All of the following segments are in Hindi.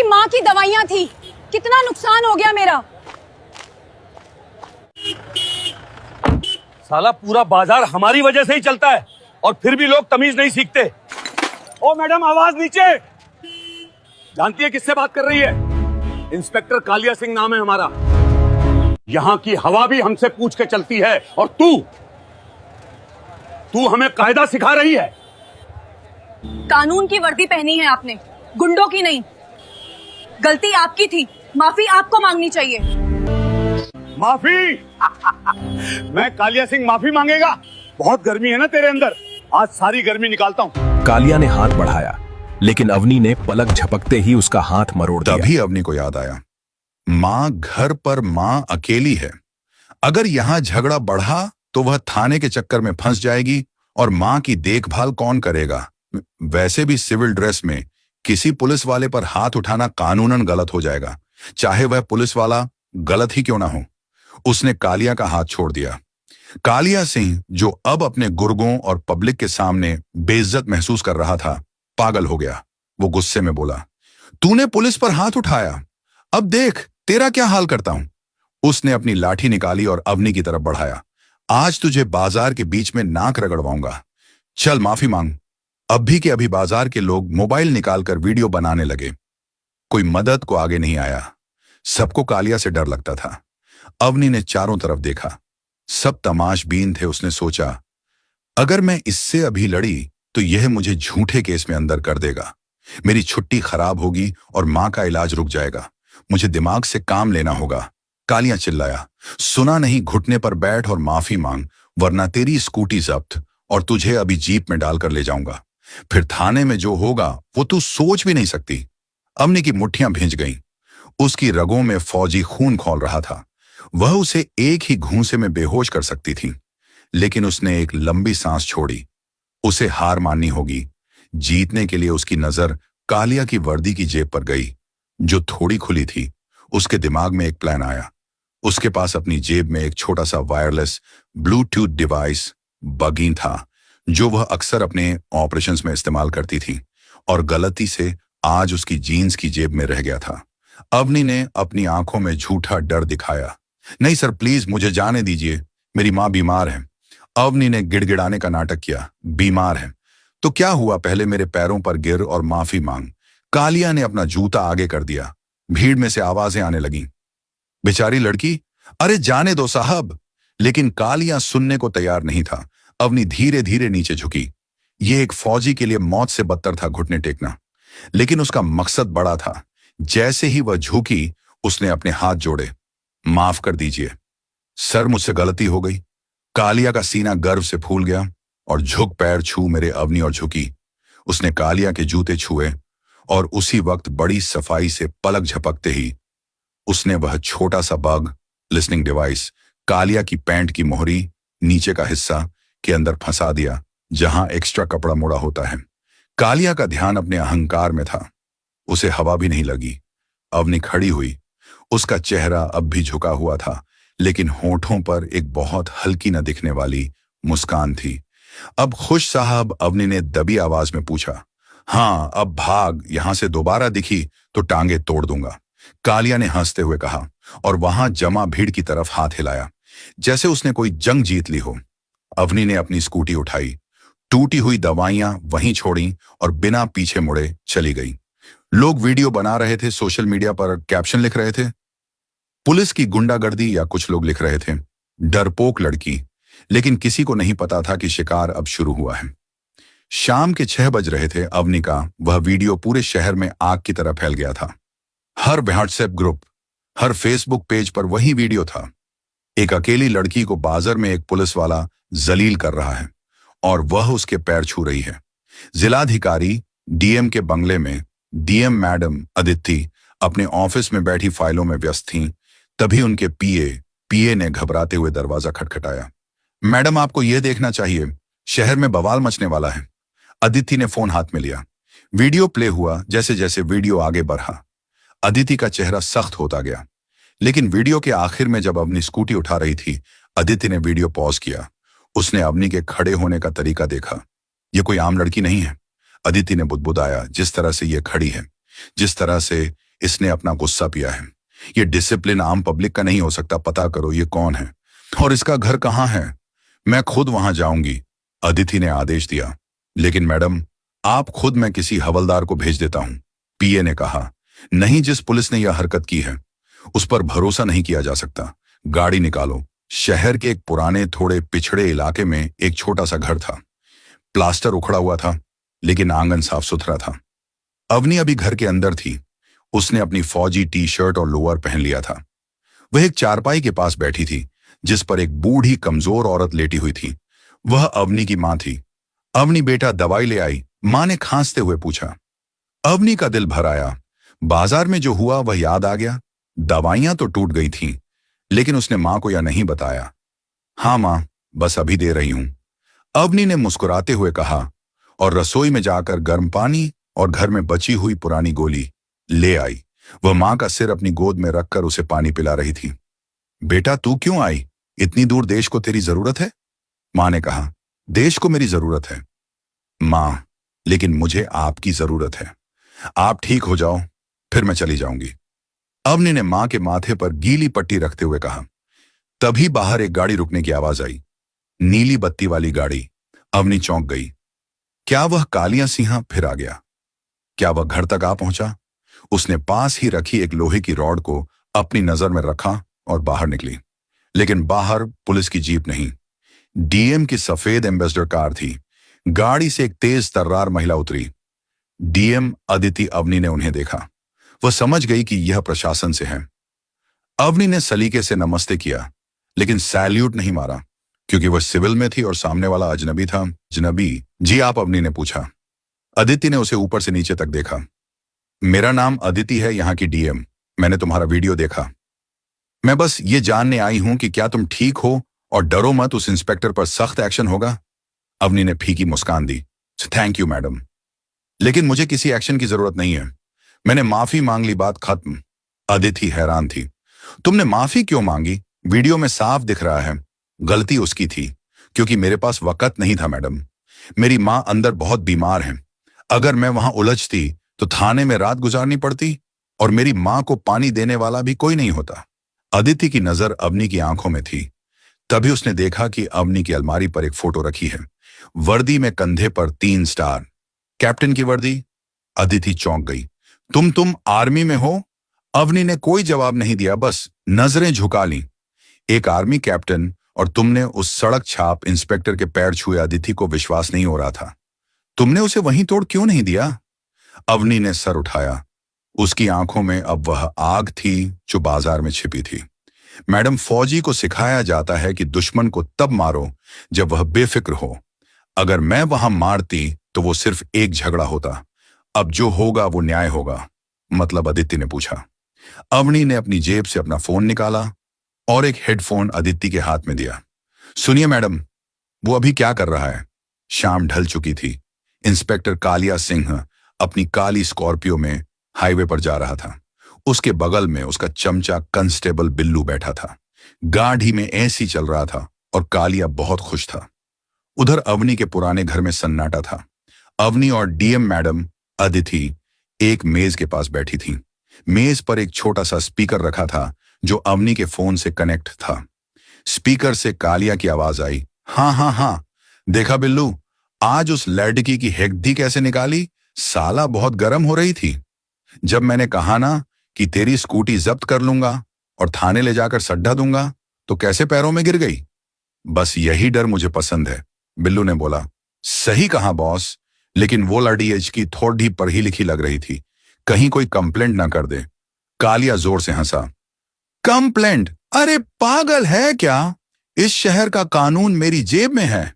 मेरी माँ की दवाइयाँ थी, कितना नुकसान हो गया मेरा। साला पूरा बाजार हमारी वजह से ही चलता है और फिर भी लोग तमीज नहीं सीखते। ओ मैडम, आवाज नीचे। जानती है किससे बात कर रही है? इंस्पेक्टर कालिया सिंह नाम है हमारा। यहाँ की हवा भी हमसे पूछ के चलती है और तू हमें कायदा सिखा रही है। कानून की वर्दी पहनी है आपने, गुंडों की नहीं। गलती आपकी थी, माफी आपको मांगनी चाहिए। माफी? मैं कालिया सिंह माफी मांगेगा? बहुत गर्मी है ना तेरे अंदर, आज सारी गर्मी निकालता हूँ। कालिया ने हाथ बढ़ाया, लेकिन अवनी ने पलक झपकते ही उसका हाथ मरोड़ दिया। तभी अवनी को याद आया, माँ घर पर माँ अकेली है। अगर यहाँ झगड़ा बढ़ा तो वह थाने के चक्कर में फंस जाएगी और माँ की देखभाल कौन करेगा? वैसे भी सिविल ड्रेस में किसी पुलिस वाले पर हाथ उठाना कानूनन गलत हो जाएगा, चाहे वह पुलिस वाला गलत ही क्यों ना हो। उसने कालिया का हाथ छोड़ दिया। कालिया सिंह, जो अब अपने गुर्गों और पब्लिक के सामने बेइज्जत महसूस कर रहा था, पागल हो गया। वो गुस्से में बोला, तूने पुलिस पर हाथ उठाया, अब देख तेरा क्या हाल करता हूं। उसने अपनी लाठी निकाली और अवनी की तरफ बढ़ाया। आज तुझे बाजार के बीच में नाक रगड़वाऊंगा, चल माफी मांग। अभी के अभी बाजार के लोग मोबाइल निकालकर वीडियो बनाने लगे। कोई मदद को आगे नहीं आया। सबको कालिया से डर लगता था। अवनी ने चारों तरफ देखा, सब तमाशबीन थे। उसने सोचा, अगर मैं इससे अभी लड़ी तो यह मुझे झूठे केस में अंदर कर देगा, मेरी छुट्टी खराब होगी और मां का इलाज रुक जाएगा। मुझे दिमाग से काम लेना होगा। कालिया चिल्लाया, सुना नहीं? घुटने पर बैठ और माफी मांग, वरना तेरी स्कूटी जब्त और तुझे अभी जीप में डालकर ले जाऊंगा। फिर थाने में जो होगा वो तू सोच भी नहीं सकती। अवनी की मुट्ठियां भिंज गईं। उसकी रगों में फौजी खून खौल रहा था। वह उसे एक ही घूंसे में बेहोश कर सकती थी, लेकिन उसने एक लंबी सांस छोड़ी। उसे हार माननी होगी। जीतने के लिए उसकी नजर कालिया की वर्दी की जेब पर गई, जो थोड़ी खुली थी। उसके दिमाग में एक प्लान आया। उसके पास अपनी जेब में एक छोटा सा वायरलेस ब्लूटूथ डिवाइस बगीन था, जो वह अक्सर अपने ऑपरेशंस में इस्तेमाल करती थी और गलती से आज उसकी जीन्स की जेब में रह गया था। अवनी ने अपनी आंखों में झूठा डर दिखाया। नहीं सर, प्लीज मुझे जाने दीजिए, मेरी माँ बीमार है। अवनी ने गिड़गिड़ाने का नाटक किया। बीमार है तो क्या हुआ, पहले मेरे पैरों पर गिर और माफी मांग। कालिया ने अपना जूता आगे कर दिया। भीड़ में से आवाजें आने लगीं, बेचारी लड़की, अरे जाने दो साहब। लेकिन कालिया सुनने को तैयार नहीं था। अवनी धीरे धीरे नीचे झुकी। यह एक फौजी के लिए मौत से बदतर था घुटने टेकना, लेकिन उसका मकसद बड़ा था। जैसे ही वह झुकी, उसने अपने हाथ जोड़े। माफ कर दीजिए सर, मुझसे गलती हो गई। कालिया का सीना गर्व से फूल गया और झुक पैर छू मेरे अवनी और झुकी। उसने कालिया के जूते छुए और उसी वक्त बड़ी सफाई से पलक झपकते ही उसने वह छोटा सा बग लिसनिंग डिवाइस कालिया की पैंट की मोहरी नीचे का हिस्सा के अंदर फंसा दिया, जहां एक्स्ट्रा कपड़ा मुड़ा होता है। कालिया का ध्यान अपने अहंकार में था। उसे हवा भी नहीं लगी। अवनी खड़ी हुई। उसका चेहरा अब भी झुका हुआ था, लेकिन होठों पर एक बहुत हल्की न दिखने वाली मुस्कान थी। अब खुश साहब, अवनी ने दबी आवाज में पूछा। हाँ, अब भाग, यहां से दोबारा दिखी तो टांगे तोड़ दूंगा, कालिया ने हंसते हुए कहा और वहां जमा भीड़ की तरफ हाथ हिलाया, जैसे उसने कोई जंग जीत ली हो। अवनी ने अपनी स्कूटी उठाई, टूटी हुई दवाइयां वहीं छोड़ी और बिना पीछे मुड़े चली गई। लोग वीडियो बना रहे थे, सोशल मीडिया पर कैप्शन लिख रहे थे, पुलिस की गुंडागर्दी, या कुछ लोग लिख रहे थे, डरपोक लड़की। लेकिन किसी को नहीं पता था कि शिकार अब शुरू हुआ है। शाम के 6 बज रहे थे। अवनी का वह वीडियो पूरे शहर में आग की तरह फैल गया था। हर व्हाट्सएप ग्रुप, हर फेसबुक पेज पर वही वीडियो था। एक अकेली लड़की को बाजार में एक पुलिस वाला जलील कर रहा है और वह उसके पैर छू रही है। जिलाधिकारी डीएम के बंगले में डीएम मैडम अदिति अपने ऑफिस में बैठी फाइलों में व्यस्त थीं। तभी उनके पीए ने घबराते हुए दरवाजा खटखटाया। मैडम, आपको यह देखना चाहिए, शहर में बवाल मचने वाला है। अदिति ने फोन हाथ में लिया। वीडियो प्ले हुआ। जैसे जैसे वीडियो आगे बढ़ा, अदिति का चेहरा सख्त होता गया। लेकिन वीडियो के आखिर में जब अवनी स्कूटी उठा रही थी, अदिति ने वीडियो पॉज किया। उसने अवनी के खड़े होने का तरीका देखा। यह कोई आम लड़की नहीं है, अदिति ने बुदबुदाया। जिस तरह से यह खड़ी है, जिस तरह से इसने अपना गुस्सा पिया है। ये डिसिप्लिन आम पब्लिक का नहीं हो सकता। पता करो ये कौन है और इसका घर कहाँ है। मैं खुद वहां जाऊंगी, अदिति ने आदेश दिया। लेकिन मैडम, आप खुद, मैं किसी हवलदार को भेज देता हूं, पीए ने कहा। नहीं, जिस पुलिस ने यह हरकत की है उस पर भरोसा नहीं किया जा सकता। गाड़ी निकालो। शहर के एक पुराने थोड़े पिछड़े इलाके में एक छोटा सा घर था। प्लास्टर उखड़ा हुआ था लेकिन आंगन साफ सुथरा था। अवनी अभी घर के अंदर थी। उसने अपनी फौजी टी शर्ट और लोअर पहन लिया था। वह एक चारपाई के पास बैठी थी जिस पर एक बूढ़ी कमजोर औरत लेटी हुई थी। वह अवनी की मां थी। अवनी बेटा, दवाई ले आई? मां ने खांसते हुए पूछा। अवनी का दिल भर आया। बाजार में जो हुआ वह याद आ गया। दवाइयां तो टूट गई थीं, लेकिन उसने मां को यह नहीं बताया। हाँ मां, बस अभी दे रही हूं, अवनी ने मुस्कुराते हुए कहा और रसोई में जाकर गर्म पानी और घर में बची हुई पुरानी गोली ले आई। वह मां का सिर अपनी गोद में रखकर उसे पानी पिला रही थी। बेटा, तू क्यों आई? इतनी दूर? देश को तेरी जरूरत है? मां ने कहा। देश को मेरी जरूरत है मां, लेकिन मुझे आपकी जरूरत है। आप ठीक हो जाओ, फिर मैं चली जाऊंगी। अवनी ने मां के माथे पर गीली पट्टी रखते हुए कहा। तभी बाहर एक गाड़ी रुकने की आवाज आई। नीली बत्ती वाली गाड़ी। अवनी चौंक गई। क्या वह कालिया सिंह फिर आ गया? क्या वह घर तक आ पहुंचा? उसने पास ही रखी एक लोहे की रॉड को अपनी नजर में रखा और बाहर निकली। लेकिन बाहर पुलिस की जीप नहीं, डीएम की सफेद एम्बेसडर कार थी। गाड़ी से एक तेज तर्रार महिला उतरी। डीएम अदिति अवनी ने उन्हें देखा। वह समझ गई कि यह प्रशासन से है। अवनी ने सलीके से नमस्ते किया, लेकिन सैल्यूट नहीं मारा क्योंकि वह सिविल में थी और सामने वाला अजनबी था। अजनबी? जी आप? अवनी ने पूछा। अदिति ने उसे ऊपर से नीचे तक देखा। मेरा नाम अदिति है, यहाँ की डीएम। मैंने तुम्हारा वीडियो देखा। मैं बस ये जानने आई हूं कि क्या तुम ठीक हो और डरो मत, उस इंस्पेक्टर पर सख्त एक्शन होगा। अवनी ने फीकी मुस्कान दी। थैंक यू मैडम, लेकिन मुझे किसी एक्शन की जरूरत नहीं है। मैंने माफी मांग ली, बात खत्म। अदिति हैरान थी। तुमने माफी क्यों मांगी? वीडियो में साफ दिख रहा है। गलती उसकी थी क्योंकि मेरे पास वक्त नहीं था मैडम। मेरी मां अंदर बहुत बीमार है। अगर मैं वहां उलझती तो थाने में रात गुजारनी पड़ती और मेरी मां को पानी देने वाला भी कोई नहीं होता। अदिति की नजर अवनी की आंखों में थी। तभी उसने देखा कि अवनी की अलमारी पर एक फोटो रखी है। वर्दी में कंधे पर 3 स्टार। कैप्टन की वर्दी। अदिति चौंक गई। तुम आर्मी में हो? अवनी ने कोई जवाब नहीं दिया, बस नजरें झुका ली। एक आर्मी कैप्टन और तुमने उस सड़क छाप इंस्पेक्टर के पैर छुए। अदिति को विश्वास नहीं हो रहा था। तुमने उसे वहीं तोड़ क्यों नहीं दिया? अवनी ने सर उठाया। उसकी आंखों में अब वह आग थी जो बाजार में छिपी थी। मैडम, फौजी को सिखाया जाता है कि दुश्मन को तब मारो जब वह बेफिक्र हो। अगर मैं वहां मारती तो वो सिर्फ एक झगड़ा होता। अब जो होगा वो न्याय होगा। मतलब? अदिति ने पूछा। अवनी ने अपनी जेब से अपना फोन निकाला और एक हेडफोन अदिति के हाथ में दिया। सुनिए मैडम, वो अभी क्या कर रहा है? शाम ढल चुकी थी। इंस्पेक्टर कालिया सिंह अपनी काली स्कॉर्पियो में हाईवे पर जा रहा था। उसके बगल में उसका चमचा कांस्टेबल बिल्लू बैठा था। गाड़ी में ऐसी चल रहा था और कालिया बहुत खुश था। उधर अवनी के पुराने घर में सन्नाटा था। अवनी और डीएम मैडम अदिति एक मेज के पास बैठी थी। मेज पर एक छोटा सा स्पीकर रखा था जो अवनी के फोन से कनेक्ट था। स्पीकर से कालिया की आवाज आई। हाँ हाँ हाँ, देखा बिल्लू, आज उस लड़की की हेगदी कैसे निकाली? साला बहुत गर्म हो रही थी। जब मैंने कहा ना कि तेरी स्कूटी जब्त कर लूंगा और थाने ले जाकर सड्ढा दूंगा तो कैसे पैरों में गिर गई। बस यही डर मुझे पसंद है, बिल्लू ने बोला। सही कहा बॉस, लेकिन वो लड़की की थोड़ी पढ़ी लिखी लग रही थी, कहीं कोई कंप्लेंट ना कर दे। कालिया जोर से हंसा। कंप्लेंट? अरे पागल है क्या? इस शहर का कानून मेरी जेब में है।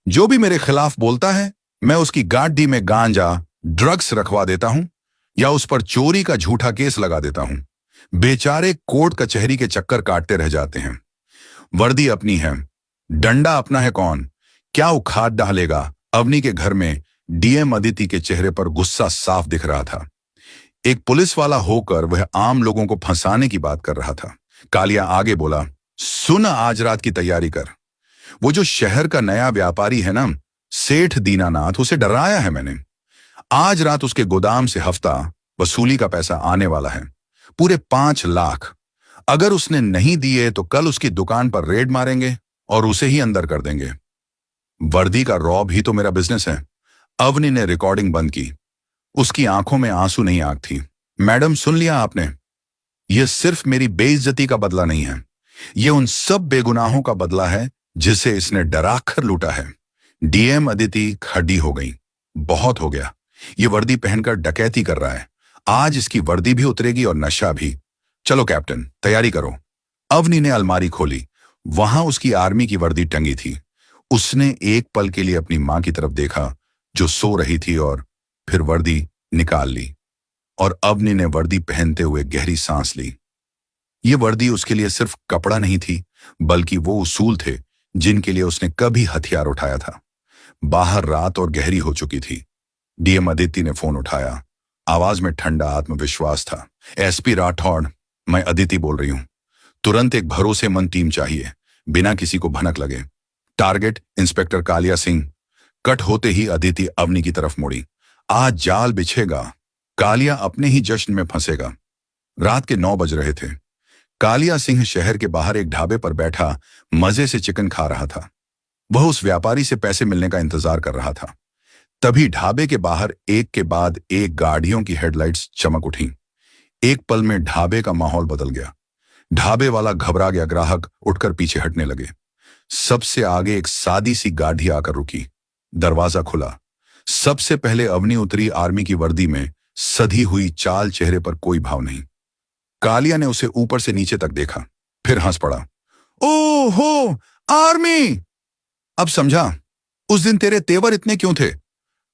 जो भी मेरे खिलाफ बोलता है मैं उसकी गाड़ी में गांजा ड्रग्स रखवा देता हूं या उस पर चोरी का झूठा केस लगा देता हूं। बेचारे कोर्ट कचहरी के चक्कर काटते रह जाते हैं। वर्दी अपनी है, डंडा अपना है। कौन क्या उखाड़ डालेगा? अवनी के घर में डीएम अदिति के चेहरे पर गुस्सा साफ दिख रहा था। एक पुलिस वाला होकर वह आम लोगों को फंसाने की बात कर रहा था। कालिया आगे बोला। सुन, आज रात की तैयारी कर। वो जो शहर का नया व्यापारी है ना, सेठ दीनानाथ, उसे डराया है मैंने। आज रात उसके गोदाम से हफ्ता वसूली का पैसा आने वाला है, पूरे 5 लाख। अगर उसने नहीं दिए तो कल उसकी दुकान पर रेड मारेंगे और उसे ही अंदर कर देंगे। वर्दी का रौब ही तो मेरा बिजनेस है। अवनी ने रिकॉर्डिंग बंद की। उसकी आंखों में आंसू नहीं आग थी। मैडम, सुन लिया आपने? यह सिर्फ मेरी बेइज्जती का बदला नहीं है, यह उन सब बेगुनाहों का बदला है जिसे इसने डराकर लूटा है। डीएम अदिति खड़ी हो गई। बहुत हो गया, ये वर्दी पहनकर डकैती कर रहा है। आज इसकी वर्दी भी उतरेगी और नशा भी। चलो कैप्टन, तैयारी करो। अवनी ने अलमारी खोली। वहां उसकी आर्मी की वर्दी टंगी थी। उसने एक पल के लिए अपनी मां की तरफ देखा जो सो रही थी और फिर वर्दी निकाल ली और अवनी ने वर्दी पहनते हुए गहरी सांस ली। ये वर्दी उसके लिए सिर्फ कपड़ा नहीं थी, बल्कि वो उसूल थे जिनके लिए उसने कभी हथियार उठाया था। बाहर रात और गहरी हो चुकी थी। डीएम अदिति ने फोन उठाया। आवाज में ठंडा आत्मविश्वास था। एसपी राठौड़, मैं अदिति बोल रही हूं। तुरंत एक भरोसेमंद टीम चाहिए, बिना किसी को भनक लगे। Target inspector Kaliya Singh. Cut होते ही अदिति अवनी की तरफ मुड़ी। आज जाल बिछेगा, कालिया अपने ही जश्न में फंसेगा। रात के 9 बज रहे थे। कालिया सिंह शहर के बाहर एक ढाबे पर बैठा मजे से चिकन खा रहा था। वह उस व्यापारी से पैसे मिलने का इंतजार कर रहा था। तभी ढाबे के बाहर एक के बाद एक गाड़ियों की हेडलाइट्स चमक उठी। एक पल में ढाबे का माहौल बदल गया। ढाबे वाला घबरा गया ग्राहक उठकर पीछे हटने लगे। सबसे आगे एक सादी सी गाड़ी आकर रुकी। दरवाजा खुला। सबसे पहले अवनी उतरी, आर्मी की वर्दी में, सधी हुई चाल, चेहरे पर कोई भाव नहीं। कालिया ने उसे ऊपर से नीचे तक देखा, फिर हंस पड़ा। ओहो, आर्मी! अब समझा उस दिन तेरे तेवर इतने क्यों थे।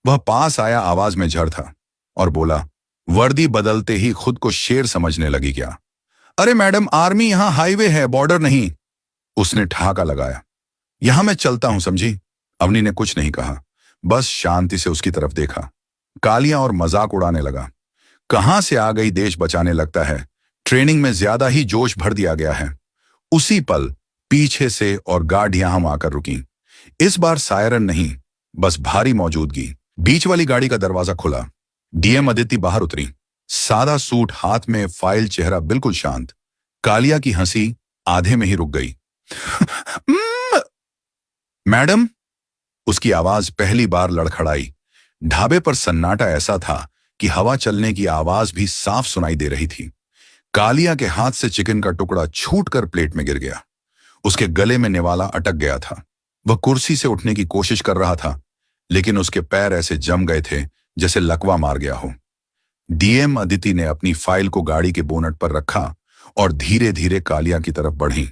वह पास आया, आवाज में झड़ था, और बोला, वर्दी बदलते ही खुद को शेर समझने लगी क्या? अरे मैडम, आर्मी यहां हाईवे है, बॉर्डर नहीं। उसने ठहाका लगाया। यहां मैं चलता हूं, समझी? अवनी ने कुछ नहीं कहा, बस शांति से उसकी तरफ देखा। कालिया और मजाक उड़ाने लगा। कहां से आ गई देश बचाने, लगता है ट्रेनिंग में ज्यादा ही जोश भर दिया गया है। उसी पल पीछे से और गाड़ियां हम आकर रुकी। इस बार सायरन नहीं, बस भारी मौजूदगी। बीच वाली गाड़ी का दरवाजा खुला। डीएम अदिति बाहर उतरी। सादा सूट हाथ में, फाइल, चेहरा बिल्कुल शांत। कालिया की हंसी आधे में ही रुक गई। मैडम, उसकी आवाज पहली बार लड़खड़ाई। ढाबे पर सन्नाटा ऐसा था कि हवा चलने की आवाज भी साफ सुनाई दे रही थी। कालिया के हाथ से चिकन का टुकड़ा छूटकर प्लेट में गिर गया। उसके गले में निवाला अटक गया था। वह कुर्सी से उठने की कोशिश कर रहा था, लेकिन उसके पैर ऐसे जम गए थे जैसे लकवा मार गया हो। डीएम अदिति ने अपनी फाइल को गाड़ी के बोनट पर रखा और धीरे धीरे कालिया की तरफ बढ़ी।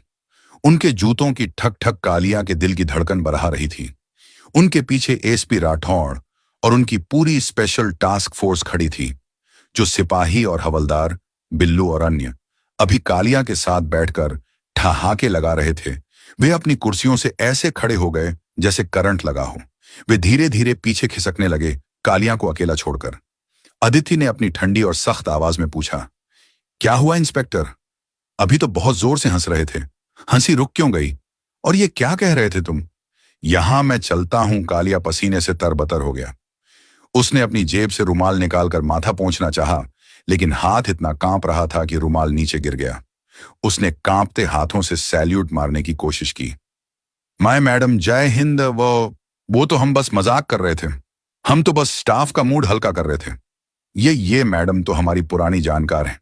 उनके जूतों की ठक ठक कालिया के दिल की धड़कन बढ़ा रही थी। उनके पीछे एसपी राठौड़ और उनकी पूरी स्पेशल टास्क फोर्स खड़ी थी, जो सिपाही और हवलदार, बिल्लू और अन्य अभी कालिया के साथ बैठकर ठहाके लगा रहे थे। वे अपनी कुर्सियों से ऐसे खड़े हो गए जैसे करंट लगा हो। वे धीरे धीरे पीछे खिसकने लगे, कालिया को अकेला छोड़कर। अदिति ने अपनी ठंडी और सख्त आवाज में पूछा, क्या हुआ इंस्पेक्टर? अभी तो बहुत जोर से हंस रहे थे, हंसी रुक क्यों गई? और ये क्या कह रहे थे तुम? यहां मैं चलता हूं। कालिया पसीने से तरबतर हो गया। उसने अपनी जेब से रुमाल निकालकर माथा पोंछना चाहा, लेकिन हाथ इतना कांप रहा था कि रुमाल नीचे गिर गया। उसने कांपते हाथों से सैल्यूट मारने की कोशिश की। माय मैडम, जय हिंद। वो तो हम बस मजाक कर रहे थे। हम तो बस स्टाफ का मूड हल्का कर रहे थे। ये मैडम तो हमारी पुरानी जानकार है।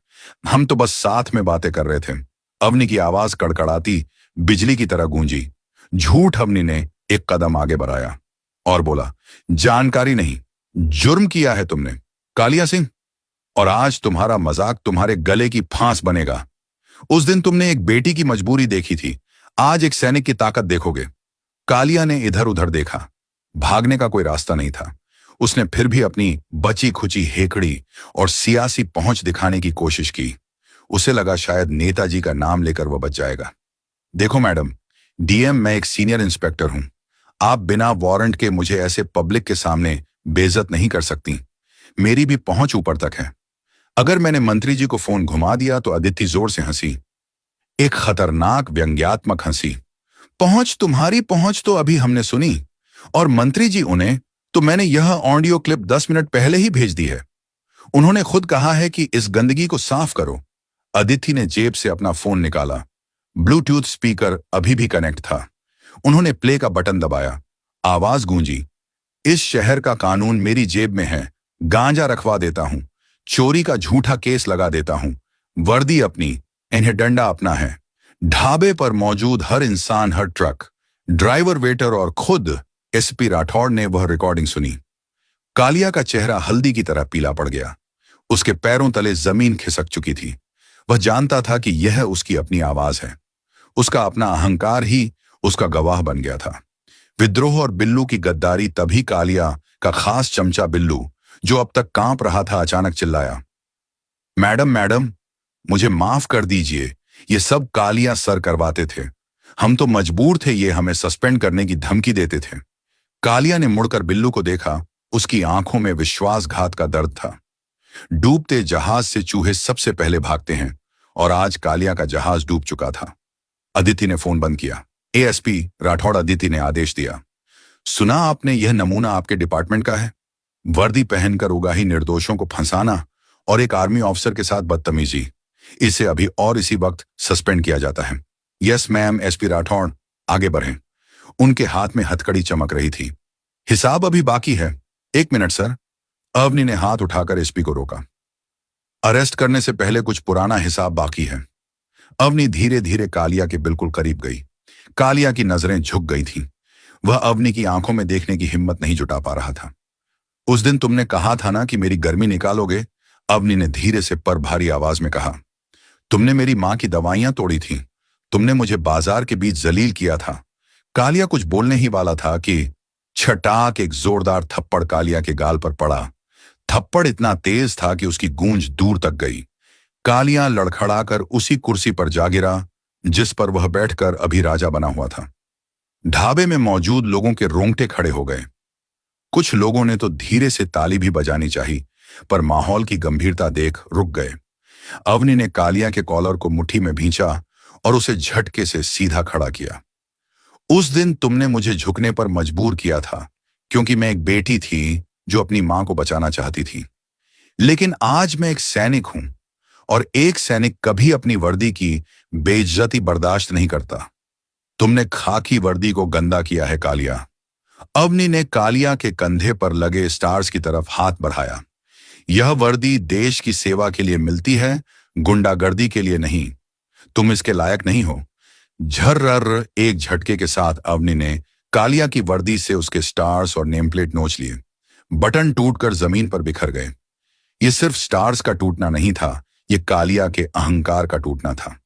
हम तो बस साथ में बातें कर रहे थे। अवनी की आवाज कड़कड़ाती बिजली की तरह गूंजी। झूठ। अवनी ने एक कदम आगे बढ़ाया और बोला, जानकारी नहीं, जुर्म किया है तुमने, कालिया सिंह। और आज तुम्हारा मजाक तुम्हारे गले की फांस बनेगा। उस दिन तुमने एक बेटी की मजबूरी देखी थी, आज एक सैनिक की ताकत देखोगे। कालिया ने इधर उधर देखा। भागने का कोई रास्ता नहीं था। उसने फिर भी अपनी बची खुची हेकड़ी और सियासी पहुंच दिखाने की कोशिश की। उसे लगा शायद नेताजी का नाम लेकर वह बच जाएगा। देखो मैडम, डीएम, मैं एक सीनियर इंस्पेक्टर हूं। आप बिना वारंट के मुझे ऐसे पब्लिक के सामने बेइज्जत नहीं कर सकती। मेरी भी पहुंच ऊपर तक है। अगर मैंने मंत्री जी को फोन घुमा दिया तो अदिति जोर से हंसी, एक खतरनाक व्यंग्यात्मक हंसी। तुम्हारी पहुंच तो अभी हमने सुनी, और मंत्री जी उन्हें तो मैंने यह ऑडियो क्लिप 10 मिनट पहले ही भेज दी है। उन्होंने खुद कहा है कि इस गंदगी को साफ करो। अदिति ने जेब से अपना फोन निकाला। ब्लूटूथ स्पीकर अभी भी कनेक्ट था। उन्होंने प्ले का बटन दबाया। आवाज गूंजी, इस शहर का कानून मेरी जेब में है। गांजा रखवा देता हूं, चोरी का झूठा केस लगा देता हूं। वर्दी अपनी, इन्हें डंडा अपना है। ढाबे पर मौजूद हर इंसान, हर ट्रक, ड्राइवर, वेटर और खुद एसपी राठौड़ ने वह रिकॉर्डिंग सुनी। कालिया का चेहरा हल्दी की तरह पीला पड़ गया। उसके पैरों तले जमीन खिसक चुकी थी। वह जानता था कि यह उसकी अपनी आवाज है। उसका अपना अहंकार ही उसका गवाह बन गया था। विद्रोह और बिल्लू की गद्दारी। तभी कालिया का खास चमचा बिल्लू, जो अब तक कांप रहा था, अचानक चिल्लाया, मैडम मैडम, मुझे माफ कर दीजिए। ये सब कालिया सर करवाते थे। हम तो मजबूर थे, ये हमें सस्पेंड करने की धमकी देते थे। कालिया ने मुड़कर बिल्लू को देखा। उसकी आंखों में विश्वासघात का दर्द था। डूबते जहाज से चूहे सबसे पहले भागते हैं, और आज कालिया का जहाज डूब चुका था। अदिति ने फोन बंद किया। एएसपी राठौड़, अदिति ने आदेश दिया, सुना आपने, यह नमूना आपके डिपार्टमेंट का है। वर्दी पहनकर उगाही निर्दोषों को फंसाना और एक आर्मी ऑफिसर के साथ बदतमीजी, इसे अभी और इसी वक्त सस्पेंड किया जाता है। Yes ma'am. एसपी राठौड़ आगे बढ़े। उनके हाथ में हथकड़ी चमक रही थी। हिसाब अभी बाकी है। 1 मिनट सर। अवनी ने हाथ उठाकर एसपी को रोका। अरेस्ट करने से पहले कुछ पुराना हिसाब बाकी है। अवनी धीरे धीरे कालिया के बिल्कुल करीब गई। कालिया की नजरें झुक गई थीं। वह अवनी की आंखों में देखने की हिम्मत नहीं जुटा पा रहा था। उस दिन तुमने कहा था ना कि मेरी गर्मी निकालोगे, अवनी ने धीरे से पर भारी आवाज में कहा। तुमने मेरी मां की दवाइयां तोड़ी थीं। तुमने मुझे बाजार के बीच जलील किया था। कालिया कुछ बोलने ही वाला था कि छटाक एक जोरदार थप्पड़ कालिया के गाल पर पड़ा। थप्पड़ इतना तेज था कि उसकी गूंज दूर तक गई। कालिया लड़खड़ाकर उसी कुर्सी पर जा गिरा जिस पर वह बैठकर अभी राजा बना हुआ था। ढाबे में मौजूद लोगों के रोंगटे खड़े हो गए। कुछ लोगों ने तो धीरे से ताली भी बजानी चाहिए, पर माहौल की गंभीरता देख रुक गए। अवनी ने कालिया के कॉलर को मुट्ठी में भींचा और उसे झटके से सीधा खड़ा किया। उस दिन तुमने मुझे झुकने पर मजबूर किया था, क्योंकि मैं एक बेटी थी जो अपनी मां को बचाना चाहती थी। लेकिन आज मैं एक सैनिक हूं, और एक सैनिक कभी अपनी वर्दी की बेइज्जती बर्दाश्त नहीं करता। तुमने खाकी वर्दी को गंदा किया है कालिया। अवनी ने कालिया के कंधे पर लगे स्टार्स की तरफ हाथ बढ़ाया। यह वर्दी देश की सेवा के लिए मिलती है, गुंडागर्दी के लिए नहीं। तुम इसके लायक नहीं हो। झर्रर एक झटके के साथ अवनी ने कालिया की वर्दी से उसके स्टार्स और नेम प्लेट नोच लिए। बटन टूटकर जमीन पर बिखर गए। ये सिर्फ स्टार्स का टूटना नहीं था, ये कालिया के अहंकार का टूटना था।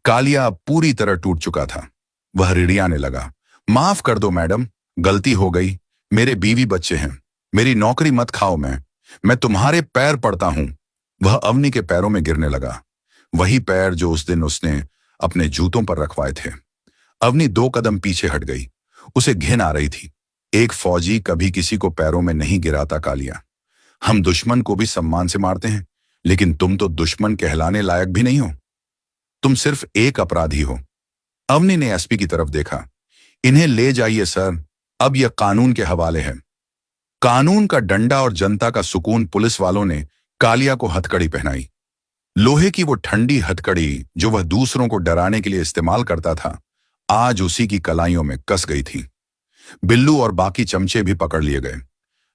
कालिया पूरी तरह टूट चुका था। वह रिड़ियाने लगा। माफ कर दो मैडम, गलती हो गई। मेरे बीवी बच्चे हैं, मेरी नौकरी मत खाओ। मैं तुम्हारे पैर पड़ता हूं। वह अवनी के पैरों में गिरने लगा, वही पैर जो उस दिन उसने अपने जूतों पर रखवाए थे। अवनी 2 कदम पीछे हट गई। उसे घिन आ रही थी। एक फौजी कभी किसी को पैरों में नहीं गिराता कालिया। हम दुश्मन को भी सम्मान से मारते हैं, लेकिन तुम तो दुश्मन कहलाने लायक भी नहीं हो। तुम सिर्फ एक अपराधी हो। अवनी ने एसपी की तरफ देखा। इन्हें ले जाइए सर, अब यह कानून के हवाले है। कानून का डंडा और जनता का सुकून। पुलिस वालों ने कालिया को हथकड़ी पहनाई। लोहे की वो ठंडी हथकड़ी जो वह दूसरों को डराने के लिए इस्तेमाल करता था, आज उसी की कलाइयों में कस गई थी। बिल्लू और बाकी चमचे भी पकड़ लिए गए।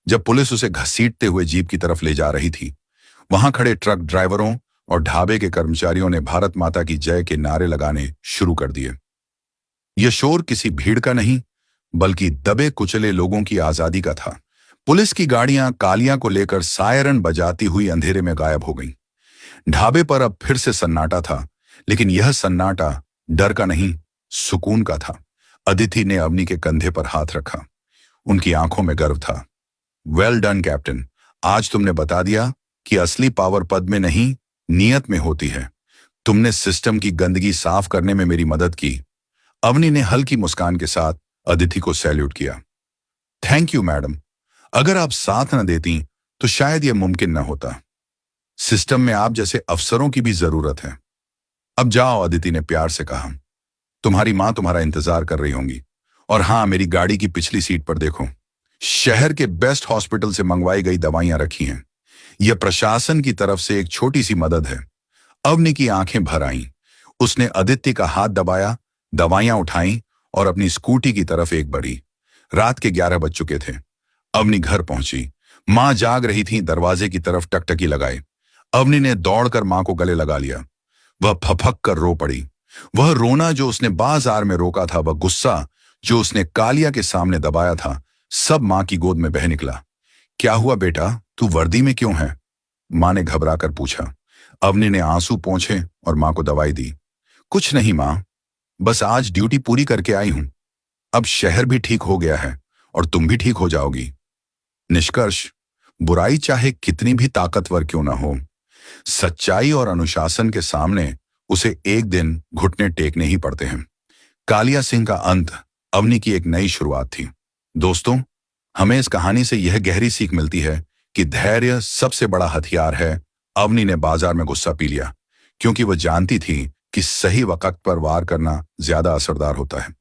जब पुलिस उसे घसीटते हुए जीप की तरफ ले जा रही थी, वहां खड़े ट्रक ड्राइवरों और ढाबे के कर्मचारियों ने भारत माता की जय के नारे लगाने शुरू कर दिए। यह शोर किसी भीड़ का नहीं, बल्कि दबे कुचले लोगों की आजादी का था। पुलिस की गाड़ियां कालिया को लेकर सायरन बजाती हुई अंधेरे में गायब हो गईं। ढाबे पर अब फिर से सन्नाटा था, लेकिन यह सन्नाटा डर का नहीं, सुकून का था। अदिति ने अवनी के कंधे पर हाथ रखा। उनकी आंखों में गर्व था। वेल डन कैप्टन, आज तुमने बता दिया कि असली पावर पद में नहीं, नियत में होती है। तुमने सिस्टम की गंदगी साफ करने में मेरी मदद की। अवनी ने हल्की मुस्कान के साथ अदिति को सैल्यूट किया। थैंक यू मैडम, अगर आप साथ न देती तो शायद यह मुमकिन न होता। सिस्टम में आप जैसे अफसरों की भी जरूरत है। अब जाओ, अदिति ने प्यार से कहा। तुम्हारी मां तुम्हारा इंतजार कर रही होंगी। और हां, मेरी गाड़ी की पिछली सीट पर देखो, शहर के बेस्ट हॉस्पिटल से मंगवाई गई दवाइयां रखी हैं। यह प्रशासन की तरफ से एक छोटी सी मदद है। अवनी की आंखें भर आईं। उसने आदित्य का हाथ दबाया, दवाइयां उठाईं और अपनी स्कूटी की तरफ एक बढ़ी। रात के 11 बज चुके थे। अवनी घर पहुंची। मां जाग रही थी, दरवाजे की तरफ टकटकी लगाई। अवनी ने दौड़कर मां को गले लगा लिया। वह फफक कर रो पड़ी। वह रोना जो उसने बाजार में रोका था, वह गुस्सा जो उसने कालिया के सामने दबाया था, सब मां की गोद में बह निकला। क्या हुआ बेटा, तू वर्दी में क्यों है? मां ने घबराकर पूछा। अवनी ने आंसू पोंछे और मां को दवाई दी। कुछ नहीं मां, बस आज ड्यूटी पूरी करके आई हूं। अब शहर भी ठीक हो गया है और तुम भी ठीक हो जाओगी। निष्कर्ष, बुराई चाहे कितनी भी ताकतवर क्यों ना हो, सच्चाई और अनुशासन के सामने उसे एक दिन घुटने टेकने ही पड़ते हैं। कालिया सिंह का अंत अवनी की एक नई शुरुआत थी। दोस्तों, हमें इस कहानी से यह गहरी सीख मिलती है कि धैर्य सबसे बड़ा हथियार है। अवनी ने बाजार में गुस्सा पी लिया क्योंकि वह जानती थी कि सही वक्त पर वार करना ज्यादा असरदार होता है।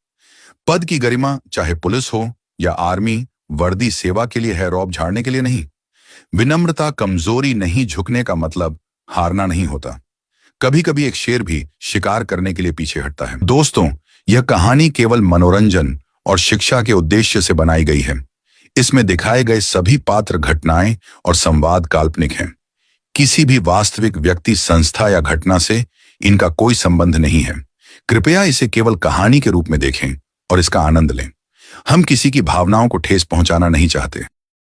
पद की गरिमा, चाहे पुलिस हो या आर्मी, वर्दी सेवा के लिए है, रौब झाड़ने के लिए नहीं। विनम्रता कमजोरी नहीं, झुकने का मतलब हारना नहीं होता। कभी कभी एक शेर भी शिकार करने के लिए पीछे हटता है। दोस्तों, यह कहानी केवल मनोरंजन और शिक्षा के उद्देश्य से बनाई गई है। इसमें दिखाए गए सभी पात्र, घटनाएं और संवाद काल्पनिक हैं। किसी भी वास्तविक व्यक्ति, संस्था या घटना से इनका कोई संबंध नहीं है। कृपया इसे केवल कहानी के रूप में देखें और इसका आनंद लें। हम किसी की भावनाओं को ठेस पहुंचाना नहीं चाहते।